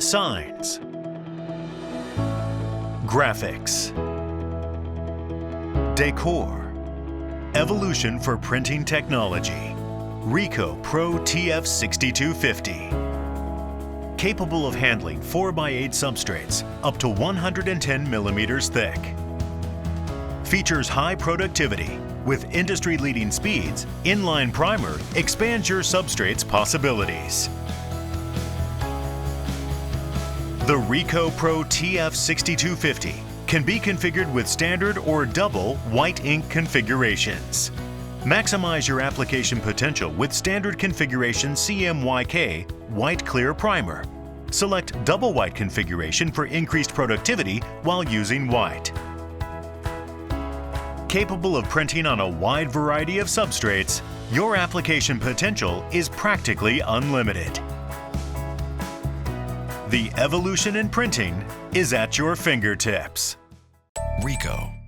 signs, graphics, decor, evolution for printing technology. Ricoh Pro TF6250. Capable of handling 4x8 substrates up to 110 millimeters thick. Features high productivity with industry-leading speeds. Inline primer expands your substrate's possibilities. The Ricoh Pro TF6250 can be configured with standard or double white ink configurations. Maximize your application potential with standard configuration CMYK white clear primer. Select double white configuration for increased productivity while using white. Capable of printing on a wide variety of substrates, your application potential is practically unlimited. The evolution in printing is at your fingertips. Ricoh.